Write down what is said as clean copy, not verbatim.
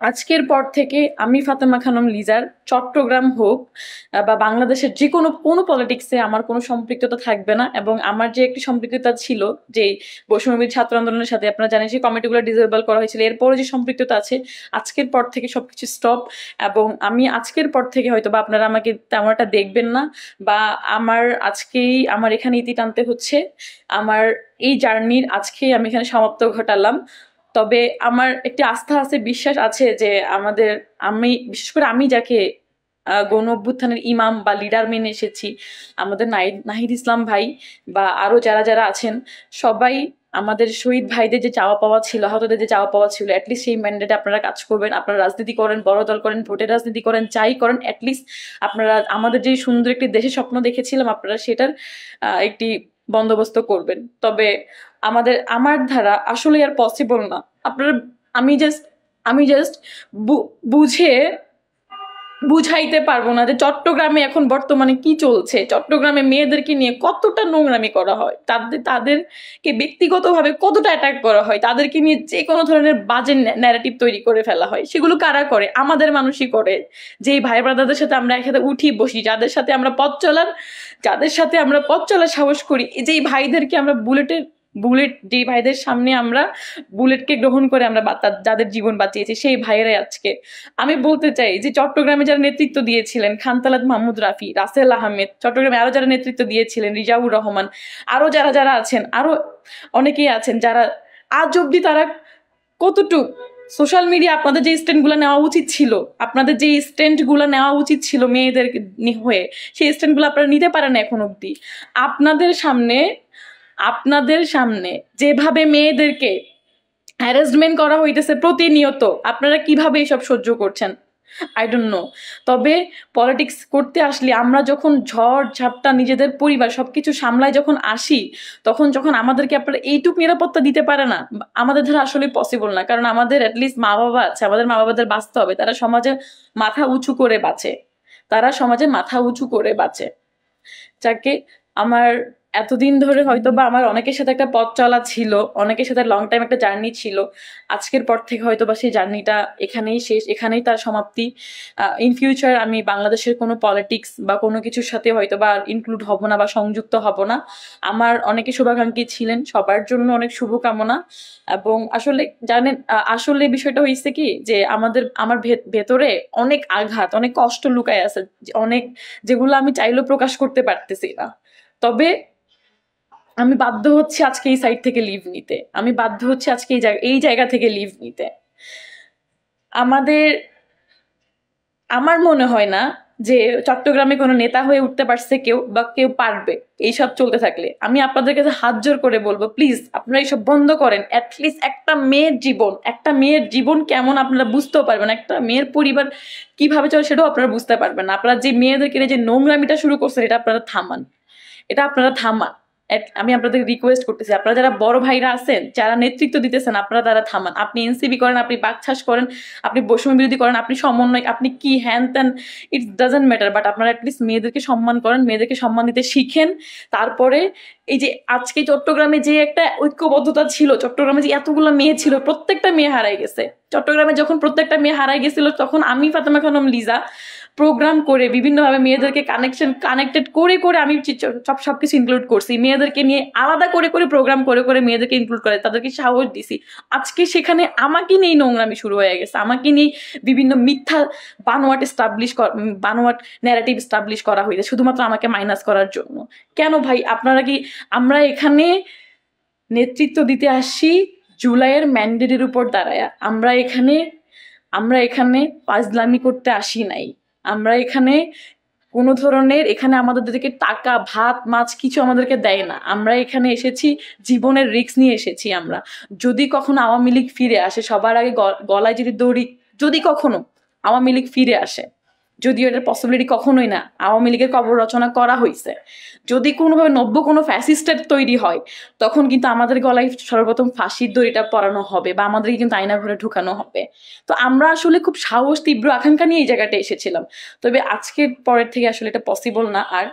আজকের পর থেকে আমি ফাতেমা খানম লিজার চট্টগ্রাম হোক বা বাংলাদেশের যে কোনো পলিটিক্সে আমার কোনো সম্পৃক্ততা থাকবে না। এবং আমার যে একটি সম্পৃক্ততা ছিল, যে বৈষম্যবিরোধী ছাত্র আন্দোলনের সাথে, আপনারা জানেন সেই কমিটিগুলো ডিসেবল করা হয়েছিল, এরপরে যে সম্পৃক্ততা আছে, আজকের পর থেকে সবকিছু স্টপ। এবং আমি আজকের পর থেকে হয়তো বা আপনারা আমাকে তেমন একটা দেখবেন না, বা আমার এখানে ইতি টানতে হচ্ছে। আমার এই জার্নির আজকেই আমি এখানে সমাপ্ত ঘটালাম। তবে আমার একটি আস্থা আছে, বিশ্বাস আছে যে বিশেষ করে আমি যাকে গণ অভ্যুত্থানের ইমাম বা লিডার মেনে এসেছি, আমাদের নাহিদ ইসলাম ভাই বা আরো যারা যারা আছেন, সবাই আমাদের শহীদ ভাইদের যে চাওয়া পাওয়া ছিল, আহতদের যে চাওয়া পাওয়া ছিল, অ্যাটলিস্ট সেই ম্যান্ডেটে আপনারা কাজ করবেন। আপনারা রাজনীতি করেন, বড় দল করেন, ভোটের রাজনীতি করেন, যাই করেন, অ্যাটলিস্ট আপনারা আমাদের যে সুন্দর একটি দেশের স্বপ্ন দেখেছিলাম, আপনারা সেটার একটি বন্দোবস্ত করবেন। তবে আমার ধারা আসলে আর পসিবল না। আপনারা আমি জাস্ট বুঝে বুঝাইতে পারবো না যে চট্টগ্রামে এখন বর্তমানে কি চলছে, চট্টগ্রামে মেয়েদেরকে নিয়ে কতটা নোংরামি করা হয়, তাদেরকে ব্যক্তিগতভাবে কতটা অ্যাটাক করা হয়, তাদেরকে নিয়ে যে কোনো ধরনের বাজে ন্যারেটিভ তৈরি করে ফেলা হয়। সেগুলো কারা করে? আমাদের মানুষই করে। যেই ভাই ব্রাদারদের সাথে আমরা একসাথে উঠি বসি, যাদের সাথে আমরা পথ চলার সাহস করি, যেই ভাইদেরকে আমরা যেই ভাইদের সামনে আমরা বুলেটকে গ্রহণ করে আমরা যাদের জীবন বাঁচিয়েছি, সেই ভাইয়েরাই আজকে। আমি বলতে চাই যে চট্টগ্রামে যারা নেতৃত্ব দিয়েছিলেন, খানতালাত মাহমুদ রাফি, রাসেল আহমেদ, চট্টগ্রামে আরো যারা নেতৃত্ব দিয়েছিলেন, রিজাউর রহমান, আরো যারা যারা আছেন, আরো অনেকেই আছেন, যারা আজ অব্দি তারা কতটুক সোশ্যাল মিডিয়া আপনাদের যে স্ট্যান্ডগুলো নেওয়া উচিত ছিল, মেয়েদের হয়ে, সেই স্ট্যান্ডগুলো আপনারা নিতে পারেন এখন অব্দি। আপনাদের সামনে যেভাবে মেয়েদেরকে হ্যারাসমেন্ট করা হইতেছে প্রতিনিয়ত, আপনারা কিভাবে এসব সহ্য করছেন? I don't know. তবে পলিটিক্স করতে আসলে আমরা যখন ঝড় ঝাপটা নিজেদের পরিবার সবকিছু সামলায় যখন আসি, যখন আমাদেরকে আপনারা এইটুক নিরাপত্তা দিতে পারে না, আমাদের দ্বারা আসলে পসিবল না। কারণ আমাদের অ্যাটলিস্ট মা বাবা আছে, আমাদের মা বাবাদের বাঁচতে হবে। মাথা উঁচু করে বাঁচে তারা সমাজে মাথা উঁচু করে বাঁচে। যাকে আমার এতদিন ধরে হয়তো বা আমার অনেকের সাথে একটা পথ চলা ছিল, অনেকের সাথে লং টাইম একটা জার্নি ছিল। আজকের পর থেকে হয়তো বা সেই জার্নিটা এখানেই শেষ, এখানেই তার সমাপ্তি। ইন ফিউচার আমি বাংলাদেশের কোনো পলিটিক্স বা কোনো কিছুর সাথে হয়তো বা ইনক্লুড হব না বা সংযুক্ত হব না। আমার অনেকে শুভাকাঙ্ক্ষী ছিলেন, সবার জন্য অনেক শুভকামনা। এবং আসলে জানেন, আসলে বিষয়টা হয়েছে কি, যে আমার ভেতরে অনেক আঘাত, অনেক কষ্ট লুকায় আছে, যেগুলো আমি চাইলেও প্রকাশ করতে পারতেছি না। তবে আমি বাধ্য হচ্ছি আজকে এই সাইড থেকে লিভ নিতে, আমি বাধ্য হচ্ছি আজকে এই জায়গা থেকে লিভ নিতে। আমার মনে হয় না যে চট্টগ্রামে কোনো নেতা হয়ে উঠতে পারছে কেউ পারবে এইসব চলতে থাকলে। আমি আপনাদের কাছে হাত জোর করে বলবো, প্লিজ আপনারা এইসব বন্ধ করেন। অ্যাটলিস্ট একটা মেয়ের জীবন কেমন আপনারা বুঝতেও পারবেন, একটা মেয়ের পরিবার কিভাবে চলে সেটাও আপনারা বুঝতে পারবেন না। আপনারা যে মেয়েদেরকে যে নোংরামিটা শুরু করছেন, এটা আপনারা থামান। আমি আপনাদের রিকোয়েস্ট করতেছি, আপনারা যারা বড় ভাইরা আছেন, যারা নেতৃত্ব দিতেছেন, আপনারা তারা থামান। আপনি এনসিবি করেন, আপনি বাকছাস করেন, আপনি বৈষম্য বিরোধী করেন, আপনি সমন্বয়, আপনি কি হ্যান ত্যান, ইট ডাজন্ট ম্যাটার। বাট আপনারা অ্যাটলিস্ট মেয়েদেরকে সম্মান করেন, মেয়েদেরকে সম্মান দিতে শিখেন। তারপরে এই যে আজকে চট্টগ্রামে যে একটা ঐক্যবদ্ধতা ছিল, চট্টগ্রামে যে এতগুলো মেয়ে ছিল, প্রত্যেকটা মেয়ে হারাই গেছে। চট্টগ্রামে যখন প্রত্যেকটা মেয়ে হারাই গেছিল, তখন আমি ফাতেমা খানম লিজা প্রোগ্রাম করে বিভিন্নভাবে মেয়েদেরকে কানেক্টেড করে করে আমি সবকিছু ইনক্লুড করছি। মেয়েদেরকে নিয়ে আলাদা করে করে প্রোগ্রাম করে করে মেয়েদেরকে ইনক্লুড করে তাদেরকে সাহস দিছি। আজকে সেখানে আমাকে নিয়ে নোংরামি শুরু হয়ে গেছে, আমাকে নিয়ে বিভিন্ন মিথ্যা বানোয়াট ন্যারেটিভ স্টাবলিশ করা হয়েছে শুধুমাত্র আমাকে মাইনাস করার জন্য। কেন ভাই? আমরা এখানে নেতৃত্ব দিতে আসি জুলাইয়ের ম্যান্ডেটের উপর দাঁড়ায়। আমরা এখানে ফাজলামি করতে আসি নাই। আমরা এখানে কোনো ধরনের আমাদেরকে টাকা, ভাত, মাছ কিছু আমাদেরকে দেয় না। আমরা এখানে এসেছি জীবনের রিস্ক নিয়ে এসেছি। আমরা যদি কখনো আওয়ামী লীগ ফিরে আসে, সবার আগে গলায় যদি দড়ি, যদি কখনো আওয়ামী লীগ ফিরে আসে, যদিও এটার পসিবিলিটি কখনোই না, আওয়ামী লীগের কবর রচনা করা হয়েছে, যদি কোনোভাবে নব্য কোনো ফ্যাসিস্টের তৈরি হয়, তখন কিন্তু আমাদের গলায় সর্বপ্রথম ফাঁসির দড়িটা পরানো হবে বা আমাদেরকে কিন্তু আয়না ঘরে ঢুকানো হবে। তো আমরা আসলে খুব সাহস, তীব্র আকাঙ্ক্ষা নিয়ে এই জায়গাটা এসেছিলাম। তবে আজকের পরের থেকে আসলে এটা পসিবল না আর।